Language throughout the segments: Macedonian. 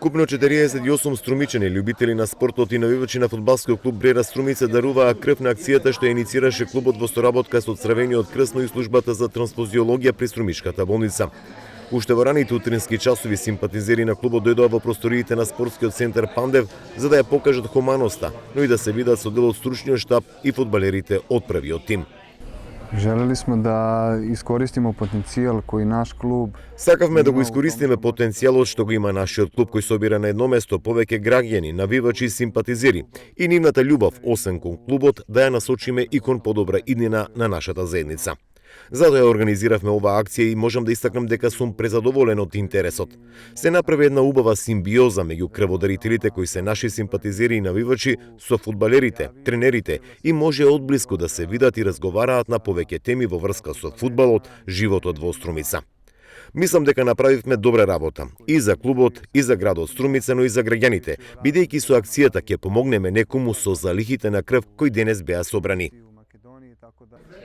Вкупно 48 струмичани, љубители на спортот и навивачи на фудбалскиот клуб Брера Струмица даруваа крв на акцијата што ја иницираше клубот во соработка со Црвениот крст и службата за трансфузиологија при Струмишката болница. Уште во раните утрински часови симпатизери на клубот дојдоа во просториите на спортскиот центар Пандев за да ја покажат хуманоста, но и да се видат со дел од стручниот штаб и фудбалерите од првиот тим. Желели сме да искористимо потенцијал кој наш клуб. Сакавме да го искористиме потенцијалот што го има нашиот клуб кој собира на едно место повеќе граѓани, навивачи и симпатизери и нивната љубов освен кон клубот да ја насочиме и кон подобра иднина на нашата заедница. Затоа ја организиравме оваа акција и можам да истакнам дека сум презадоволен од интересот. Се направи една убава симбиоза меѓу крводарителите кои се наши симпатизери и навивачи со фудбалерите, тренерите и може одблиску да се видат и разговараат на повеќе теми во врска со фудбалот, животот во Струмица. Мислам дека направивме добра работа и за клубот, и за градот Струмица, но и за граѓаните, бидејќи со акцијата ќе помогнеме некому со залихите на крв кои денес беа собрани.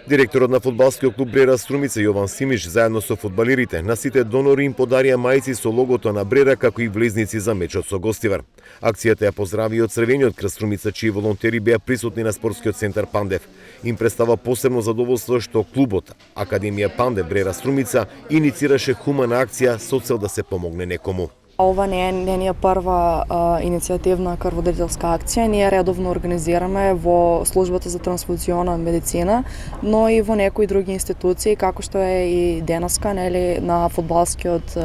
Директорот на фудбалскиот клуб Брера Струмица Јован Симиш заедно со фудбалерите на сите донори им подарија мајци со логото на Брера како и влезници за мечот со Гостивар. Акцијата ја поздрави од Црвениот крст Струмица чии волонтери беа присутни на спортскиот центар Пандев. Им представа посебно задоволство што клубот Академија Пандев Брера Струмица иницираше хумана акција со цел да се помогне некому. Ова не е прва иницијативна крводарителска акција. Ние редовно организираме во службата за трансфузиона медицина, но и во некои други институции, како што е и денеска на фудбалскиот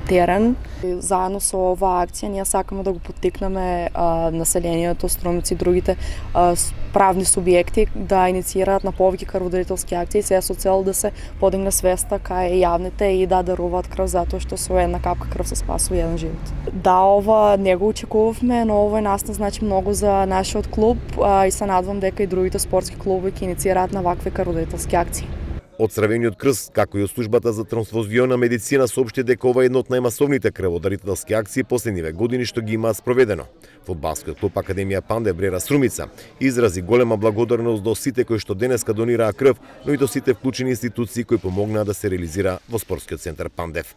терен. Заедно со оваа акција ние сакаме да го поттикнеме населението, Струмица и другите правни субјекти да инициираат на повеќе крводарителски акции, се со цел да се подигне свеста кај јавните и да даруваат крв затоа што со една капка крв се спасува еден живот. Да, ова не го очекувавме, но ова настина значи многу за нашиот клуб и се надвам дека и другите спортски клубови ќе инициираат на вакви крводарителски акции. Од Црвениот крст, како и од службата за трансфузиона медицина соопшти дека ова е една од најмасовните крводарителски акции последниве години што ги имаат спроведено. Фудбалскиот клуб Академија Пандев Брера Струмица изрази голема благодарност до сите кои што денеска донираа крв, но и до сите вклучени институции кои помогнаа да се реализира во спортскиот центар Пандев.